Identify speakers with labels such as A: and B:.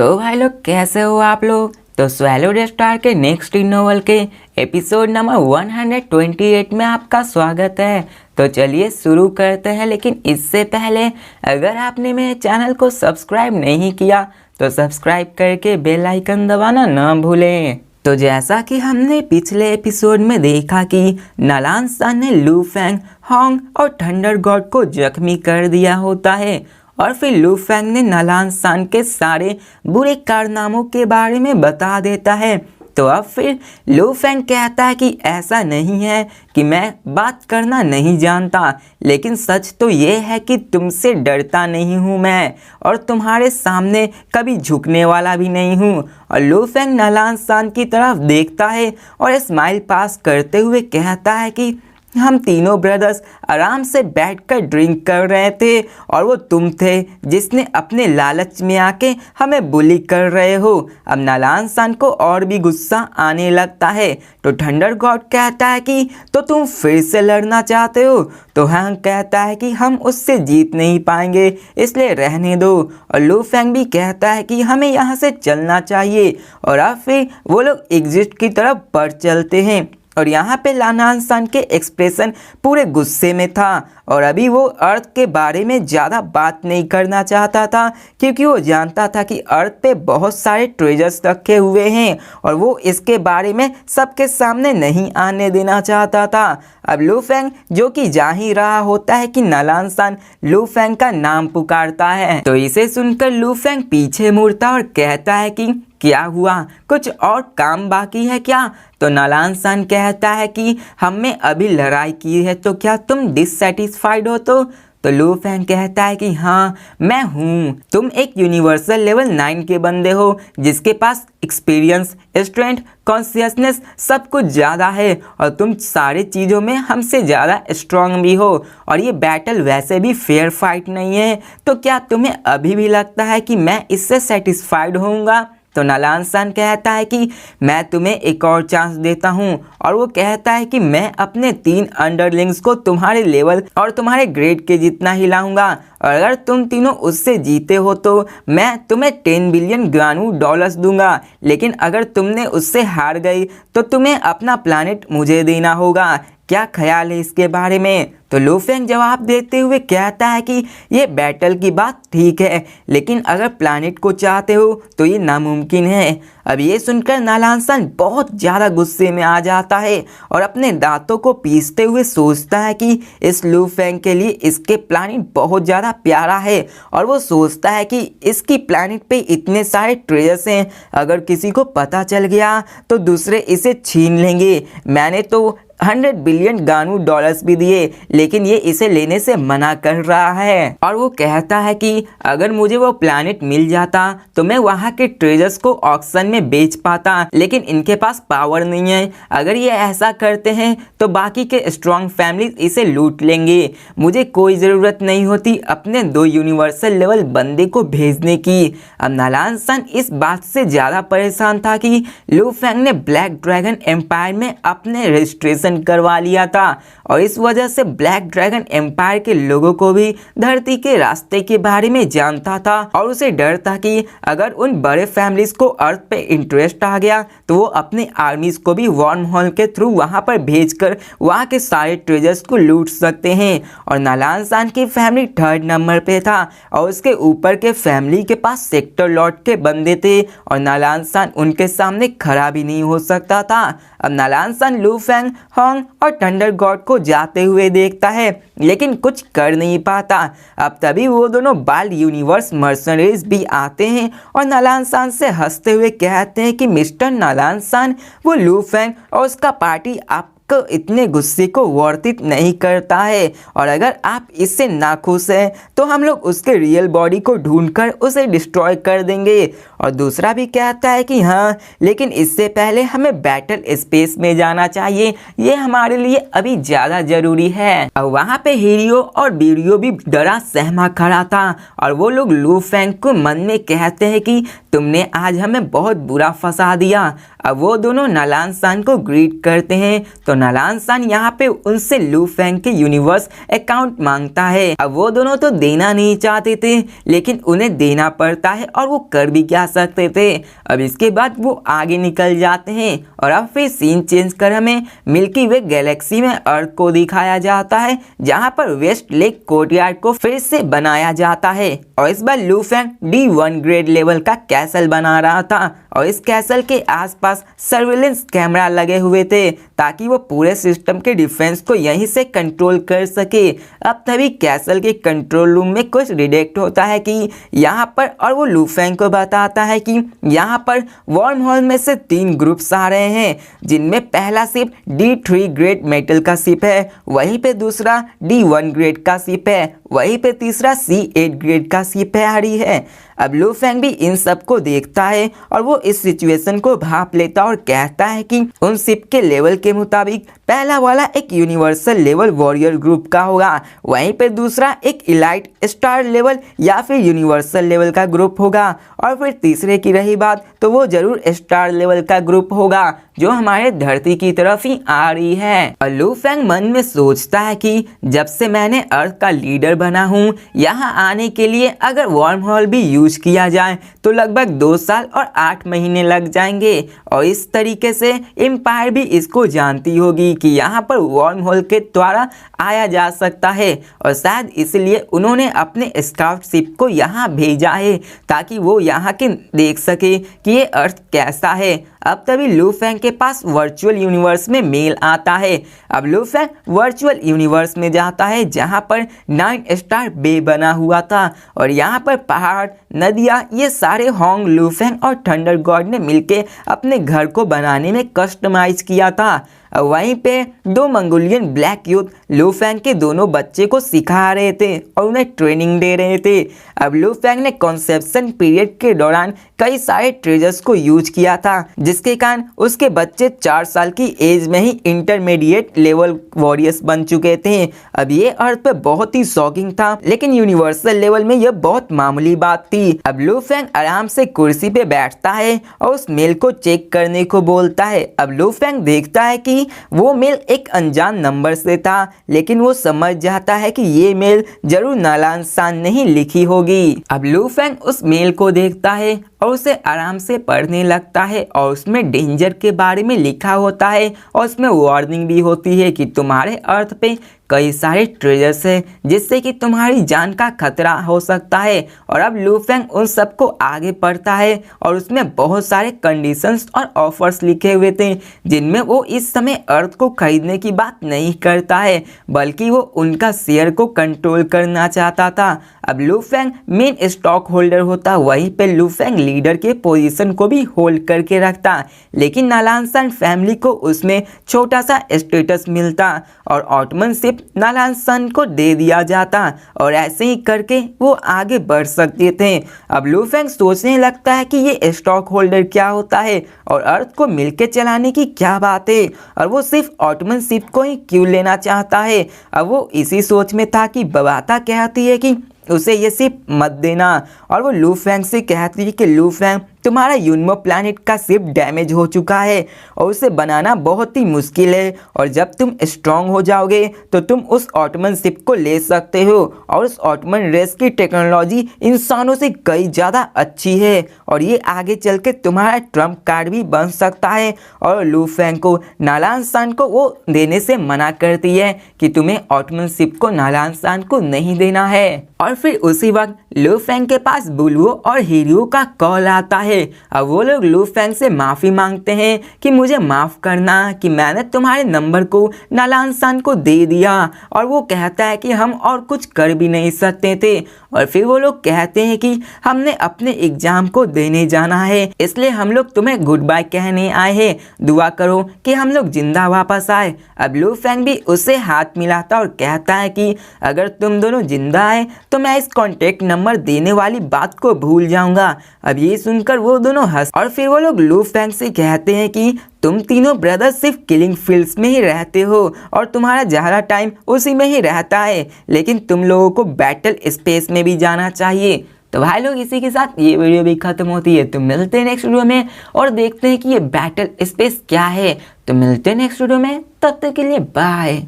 A: तो भाई लोग कैसे हो आप लोग। तो स्वैलो द स्टार के नेक्स्ट नोवेल के एपिसोड नंबर 128 में आपका स्वागत है। तो चलिए शुरू करते हैं, लेकिन इससे पहले अगर आपने मेरे चैनल को सब्सक्राइब नहीं किया तो सब्सक्राइब करके बेल आइकन दबाना ना भूलें। तो जैसा कि हमने पिछले एपिसोड में देखा कि नलान सान ने लू फेंग, होंग और थंडर गॉड को जख्मी कर दिया होता है और फिर लू फेंग ने नलान सान के सारे बुरे कारनामों के बारे में बता देता है। तो अब फिर लू फेंग कहता है कि ऐसा नहीं है कि मैं बात करना नहीं जानता, लेकिन सच तो ये है कि तुमसे डरता नहीं हूँ मैं और तुम्हारे सामने कभी झुकने वाला भी नहीं हूँ। और लू फेंग नलान सान की तरफ देखता है और स्माइल पास करते हुए कहता है कि हम तीनों ब्रदर्स आराम से बैठकर ड्रिंक कर रहे थे और वो तुम थे जिसने अपने लालच में आके हमें बुली कर रहे हो। अब नलान सान को और भी गुस्सा आने लगता है। तो थंडर गॉड कहता है कि तो तुम फिर से लड़ना चाहते हो। तो हैंग कहता है कि हम उससे जीत नहीं पाएंगे, इसलिए रहने दो। और लू फेंग भी कहता है कि हमें यहाँ से चलना चाहिए। और अब फिर वो लोग एग्जिट की तरफ बढ़ चलते हैं। और यहाँ पे नलान सान के एक्सप्रेशन पूरे गुस्से में था और अभी वो अर्थ के बारे में ज़्यादा बात नहीं करना चाहता था, क्योंकि वो जानता था कि अर्थ पे बहुत सारे ट्रेजर्स रखे हुए हैं और वो इसके बारे में सबके सामने नहीं आने देना चाहता था। अब लू फेंग, जो कि जा ही रहा होता है कि नलान सान लू फेंग का नाम पुकारता है, तो इसे सुनकर लू फेंग पीछे मुड़ता और कहता है कि क्या हुआ, कुछ और काम बाकी है क्या। तो नलान सान कहता है कि हमने अभी लड़ाई की है, तो क्या तुम डिससेटिस्फाइड हो। तो लू फेंग कहता है कि हाँ मैं हूँ। तुम एक यूनिवर्सल लेवल 9 के बंदे हो जिसके पास एक्सपीरियंस, स्ट्रेंथ, कॉन्शियसनेस सब कुछ ज़्यादा है और तुम सारी चीज़ों में हमसे ज़्यादा स्ट्रांग भी हो और ये बैटल वैसे भी फेयर फाइट नहीं है। तो क्या तुम्हें अभी भी लगता है कि मैं इससे सेटिस्फाइड होऊंगा। तो नलान सान कहता है कि मैं तुम्हें एक और चांस देता हूँ और वो कहता है कि मैं अपने 3 अंडरलिंग्स को तुम्हारे लेवल और तुम्हारे ग्रेड के जितना हिलाऊंगा और अगर तुम तीनों उससे जीते हो तो मैं तुम्हें 10 बिलियन ग्रानू डॉलर्स दूंगा, लेकिन अगर तुमने उससे हार गई तो तुम्हें अपना प्लानिट मुझे देना होगा। क्या ख्याल है इसके बारे में। तो लू फेंग जवाब देते हुए कहता है कि ये बैटल की बात ठीक है, लेकिन अगर प्लानिट को चाहते हो तो ये नामुमकिन है। अब ये सुनकर नलान सान बहुत ज़्यादा गुस्से में आ जाता है और अपने दांतों को पीसते हुए सोचता है कि इस लू फेंग के लिए इसके प्लानिट बहुत ज़्यादा प्यारा है और वो सोचता है कि इसकी प्लानिट पे इतने सारे ट्रेजर्स हैं, अगर किसी को पता चल गया तो दूसरे इसे छीन लेंगे। मैंने तो 100 बिलियन गानू डॉलर्स भी दिए, लेकिन ये इसे लेने से मना कर रहा है और वो कहता है कि अगर मुझे वो प्लैनेट मिल जाता तो मैं वहाँ के ट्रेजर्स को ऑक्शन में बेच पाता, लेकिन इनके पास पावर नहीं है। अगर ये ऐसा करते हैं तो बाकी के स्ट्रॉन्ग फैमिलीज इसे लूट लेंगे। मुझे कोई ज़रूरत नहीं होती अपने 2 यूनिवर्सल लेवल बंदे को भेजने की। अब नलान सान इस बात से ज़्यादा परेशान था कि लू फेंग ने ब्लैक ड्रैगन एम्पायर में अपने रजिस्ट्रेशन करवा लिया था और इस वजह से ब्लैक ड्रैगन एम्पायर के लोगों को भी धरती के रास्ते के बारे में जानता था और उसे डर था कि अगर उन बड़े फैमिलीज को अर्थ पे इंटरेस्ट आ गया तो वो अपने आर्मीज को भी वॉर्म होल के थ्रू वहां पर भेजकर वहां के सारे ट्रेजर्स को लूट सकते हैं। और नलान सान की फैमिली 3rd नंबर पे था और उसके ऊपर के फैमिली के पास सेक्टर लॉट के बंदे थे और नलान सान उनके सामने खड़ा भी नहीं हो सकता था। अब नलान सान लू फेंग, होंग और थंडर गॉड को जाते हुए देखता है, लेकिन कुछ कर नहीं पाता। अब तभी वो दोनों बाल यूनिवर्स मर्सनरीज भी आते हैं और नलान सान से हंसते हुए कहते हैं कि मिस्टर नलान सान, वो लू फेंग और उसका पार्टी आप इतने गुस्से को वर्तित नहीं करता है और अगर आप इससे नाखुश हैं तो हम लोग उसके रियल बॉडी को ढूंढकर उसे डिस्ट्रॉय कर देंगे। और दूसरा भी कहता है कि हाँ, लेकिन इससे पहले हमें बैटल स्पेस में जाना चाहिए, ये हमारे लिए अभी ज़्यादा ज़रूरी है। और वहाँ पे हीरो और बीडियो भी डरा सहमा खड़ा था और वो लोग लू फेंग को मन में कहते हैं कि तुमने आज हमें बहुत बुरा फंसा दिया। अब वो दोनों नलान सान को ग्रीट करते हैं तो नालान सान यहाँ पे उनसे लू फेंग के यूनिवर्स अकाउंट मांगता है। अब वो दोनों तो देना नहीं चाहते थे लेकिन उन्हें देना पड़ता है और वो कर भी क्या सकते थे। अब इसके बाद वो आगे निकल जाते हैं और अब फिर सीन चेंज कर हमें मिल्की वे गैलेक्सी में अर्थ को दिखाया जाता है, जहाँ पर वेस्ट लेक कोर्टयार्ड को फिर से बनाया जाता है। और इस बार Lu Feng D1 grade level का कैसल बना रहा था और इस कैसल के आसपास सर्विलेंस कैमरा लगे हुए थे ताकि वो पूरे सिस्टम के डिफेंस को यहीं से कंट्रोल कर सके। अब तभी कैसल के कंट्रोल रूम में कुछ डिटेक्ट होता है कि यहाँ पर, और वो लू फेंग को बताता है कि यहाँ पर वर्म होल में से 3 ग्रुप्स आ रहे हैं, जिनमें पहला शिप D3 ग्रेड मेटल का शिप है, वहीं पे दूसरा D1 ग्रेड का शिप है, वहीं पे तीसरा C8 ग्रेड का शिप आ रही है। अब लू फेंग भी इन सब को देखता है और वो इस सिचुएशन को भाप लेता और कहता है कि उन शिप के लेवल के मुताबिक पहला वाला एक यूनिवर्सल लेवल वॉरियर ग्रुप का होगा, वहीं पे दूसरा एक इलाइट स्टार लेवल या फिर यूनिवर्सल लेवल का ग्रुप होगा, और फिर तीसरे की रही बात तो वो जरूर स्टार लेवल का ग्रुप होगा जो हमारे धरती की तरफ ही आ रही है। और लू फेंग मन में सोचता है कि जब से मैंने अर्थ का लीडर बना हूँ, यहाँ आने के लिए अगर वर्म होल भी यूज किया जाए तो लगभग 2 साल और 8 महीने लग जाएंगे। और इस तरीके से एम्पायर भी इसको जानती होगी कि यहाँ पर वर्म होल के द्वारा आया जा सकता है, और शायद इसलिए उन्होंने अपने स्काउट शिप को यहाँ भेजा है ताकि वो यहाँ के देख सके कि ये अर्थ कैसा है। अब तभी लू फेंग के पास वर्चुअल यूनिवर्स में मेल आता है। अब लू फेंग वर्चुअल यूनिवर्स में जाता है जहाँ पर 9 स्टार बे बना हुआ था, और यहाँ पर पहाड़, नदियाँ, ये सारे होंग लू फेंग और थंडर गॉड ने मिलके अपने घर को बनाने में कस्टमाइज किया था। वहीं पे 2 मंगोलियन ब्लैक यूथ लू फेंग के दोनों बच्चे को सिखा रहे थे और उन्हें ट्रेनिंग दे रहे थे। अब लू फेंग ने कॉन्सेप्शन पीरियड के दौरान कई सारे ट्रेजर्स को यूज किया था, जिसके कारण उसके बच्चे 4 साल की एज में ही इंटरमीडिएट लेवल वॉरियर्स बन चुके थे। अब ये अर्थ पे बहुत ही शॉकिंग था, लेकिन यूनिवर्सल लेवल में यह बहुत मामूली बात थी। अब लू फेंग आराम से कुर्सी पे बैठता है और उस मेल को चेक करने को बोलता है। अब लू फेंग देखता है कि वो मेल एक अनजान नंबर से था, लेकिन वो समझ जाता है कि ये मेल जरूर नालान सान ने ही लिखी होगी। अब लू फेंग उस मेल को देखता है और उसे आराम से पढ़ने लगता है, और उसमें डेंजर के बारे में लिखा होता है और उसमें वार्निंग भी होती है कि तुम्हारे अर्थ पे कई सारे ट्रेजर्स हैं जिससे कि तुम्हारी जान का खतरा हो सकता है। और अब लू फेंग उन सबको आगे पढ़ता है और उसमें बहुत सारे कंडीशंस और ऑफर्स लिखे हुए थे, जिनमें वो इस समय अर्थ को खरीदने की बात नहीं करता है, बल्कि वो उनका शेयर को कंट्रोल करना चाहता था। अब लू फेंग मेन स्टॉक होल्डर होता, वहीं पे लू फेंग लीडर के पोजीशन को भी होल्ड करके रखता, लेकिन नालान सान फैमिली को उसमें छोटा सा स्टेटस मिलता और ऑटमन शिप नालान सान को दे दिया जाता, और ऐसे ही करके वो आगे बढ़ सकते थे। अब लू फेंग सोचने लगता है कि ये स्टॉक होल्डर क्या होता है और अर्थ को मिलके चलाने की क्या बात है, और वो सिर्फ ऑटमन शिप को ही क्यों लेना चाहता है। अब वो इसी सोच में था कि बबाता कहती है कि उसे ये शिप मत देना, और वो लू फेंग से कहती है कि लू फेंग तुम्हारा यूनमो प्लैनेट का शिप डैमेज हो चुका है और उसे बनाना बहुत ही मुश्किल है, और जब तुम स्ट्रॉन्ग हो जाओगे तो तुम उस ऑटमन शिप को ले सकते हो, और उस ऑटमन रेस की टेक्नोलॉजी इंसानों से कई ज़्यादा अच्छी है और ये आगे चल के तुम्हारा ट्रम्प कार्ड भी बन सकता है। और लू फेंग को नालान सान को वो देने से मना करती है कि तुम्हें ऑटमन शिप को नालान सान को नहीं देना है। और फिर उसी वक्त लू फेंग के पास बुलवो और हिरियो का कॉल आता है। अब वो लोग लू फेंग से माफ़ी मांगते हैं कि मुझे माफ़ करना कि मैंने तुम्हारे नंबर को नालान सान को दे दिया, और वो कहता है कि हम और कुछ कर भी नहीं सकते थे। और फिर वो लोग कहते हैं कि हमने अपने एग्ज़ाम को देने जाना है, इसलिए हम लोग तुम्हें गुड बाय कहने आए हैं, दुआ करो कि हम लोग जिंदा वापस आए। अब लू फेंग भी उससे हाथ मिलाता और कहता है कि अगर तुम दोनों जिंदा आए तो मैं इस कॉन्टेक्ट नंबर देने वाली बात को भूल जाऊंगा। अब ये सुनकर वो दोनों हंस, और फिर वो लोग लू फेंग से कहते हैं कि तुम तीनों ब्रदर्स सिर्फ किलिंग फील्ड्स में ही रहते हो और तुम्हारा ज़्यादा टाइम उसी में ही रहता है, लेकिन तुम लोगों को बैटल स्पेस में भी जाना चाहिए। तो भाई लोग इसी के साथ ये वीडियो भी खत्म होती है। तो मिलते हैं नेक्स्ट वीडियो में और देखते हैं कि ये बैटल स्पेस क्या है। तो मिलते हैं नेक्स्ट वीडियो में, तब तक के लिए बाय।